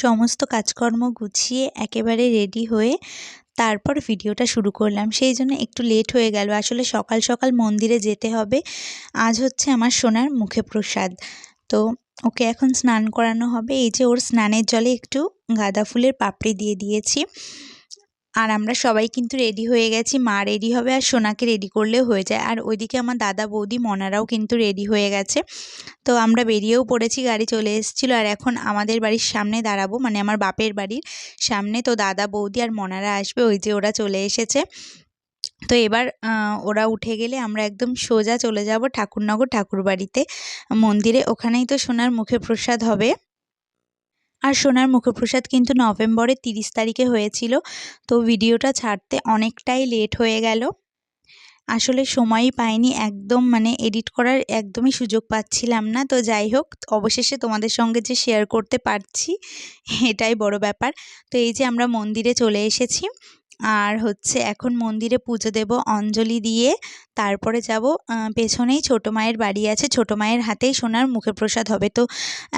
সমস্ত কাজকর্ম গুছিয়ে একেবারে রেডি হয়ে তারপর ভিডিওটা শুরু করলাম। সেই জন্য একটু লেট হয়ে গেল। আসলে সকাল সকাল মন্দিরে যেতে হবে। আজ হচ্ছে আমার সোনার মুখে প্রসাদ। তো ওকে এখন স্নান করানো হবে। এই যে ওর স্নানের জলে একটু গাঁদা ফুলের পাপড়ি দিয়ে দিয়েছি। আর আমরা সবাই কিন্তু রেডি হয়ে গেছি। মা রেডি হবে আর সোনাকে রেডি করলেও হয়ে যায়। আর ওইদিকে আমার দাদা বৌদি মনারাও কিন্তু রেডি হয়ে গেছে। তো আমরা বেরিয়েও পড়েছি, গাড়ি চলে এসেছিলো। আর এখন আমাদের বাড়ির সামনে দাঁড়াবো, মানে আমার বাপের বাড়ির সামনে। তো দাদা বৌদি আর মনারা আসবে, ওই যে ওরা চলে এসেছে। তো এবার ওরা উঠে গেলে আমরা একদম সোজা চলে যাব ঠাকুরনগর ঠাকুরবাড়িতে, মন্দিরে। ওখানেই তো সোনার মুখে প্রসাদ হবে। আর সোনার মুখপ্রসাদ কিন্তু নভেম্বরের 30 তারিখে হয়েছিল। তো ভিডিওটা ছাড়তে অনেকটাই লেট হয়ে গেল। আসলে সময়ই পাইনি, একদম মানে এডিট করার একদমই সুযোগ পাচ্ছিলাম না। তো যাই হোক, অবশেষে তোমাদের সঙ্গে যে শেয়ার করতে পারছি এটাই বড় ব্যাপার। তো এই যে আমরা মন্দিরে চলে এসেছি। আর হচ্ছে এখন মন্দিরে পুজো দেব অঞ্জলি দিয়ে। তারপরে যাব, পেছনেই ছোটো মায়ের বাড়ি আছে, ছোটো মায়ের হাতেই সোনার মুখে প্রসাদ হবে। তো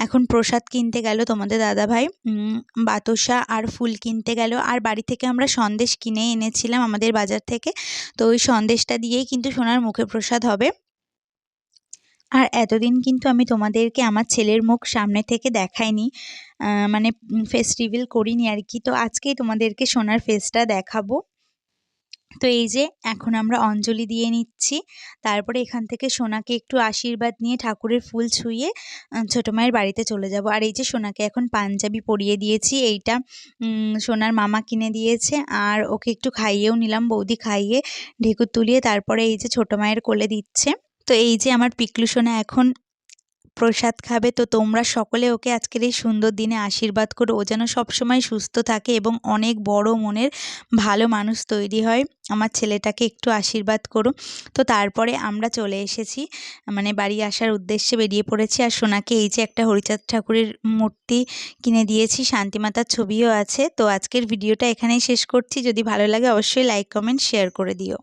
এখন প্রসাদ কিনতে গেল তোমাদের দাদাভাই, বাতাসা আর ফুল কিনতে গেল। আর বাড়ি থেকে আমরা সন্দেশ কিনে এনেছিলাম আমাদের বাজার থেকে। তো ওই সন্দেশটা দিয়েই কিন্তু সোনার মুখে প্রসাদ হবে। আর এতদিন কিন্তু আমি তোমাদেরকে আমার ছেলের মুখ সামনে থেকে দেখাইনি, মানে ফেস রিভিল করিনি আর কি। তো আজকেই তোমাদেরকে সোনার ফেসটা দেখাবো। তো এই যে এখন আমরা অঞ্জলি দিয়ে নিচ্ছি। তারপরে এখান থেকে সোনাকে একটু আশীর্বাদ নিয়ে ঠাকুরের ফুল ছুঁয়ে ছোটো মায়ের বাড়িতে চলে যাব। আর এই যে সোনাকে এখন পাঞ্জাবি পরিয়ে দিয়েছি, এইটা সোনার মামা কিনে দিয়েছে। আর ওকে একটু খাইয়েও নিলাম, বৌদি খাইয়ে ঢেকুর তুলিয়ে তারপরে এই যে ছোটো মায়ের কোলে দিচ্ছে। তো এই যে আমার পিকলু সোনা এখন প্রসাদ খাবে। তো তোমরা সকলে ওকে আজকের এই সুন্দর দিনে আশীর্বাদ করো, ও যেন সবসময় সুস্থ থাকে এবং অনেক বড় মনের ভালো মানুষ তৈরি হয়। আমার ছেলেটাকে একটু আশীর্বাদ করো। তো তারপরে আমরা চলে এসেছি, মানে বাড়ি আসার উদ্দেশ্যে বেরিয়ে পড়েছি। আর সোনাকে এই যে একটা হরিচাঁদ ঠাকুরের মূর্তি কিনে দিয়েছি, শান্তিমাতার ছবিও আছে। তো আজকের ভিডিওটা এখানেই শেষ করছি। যদি ভালো লাগে অবশ্যই লাইক কমেন্ট শেয়ার করে দিও।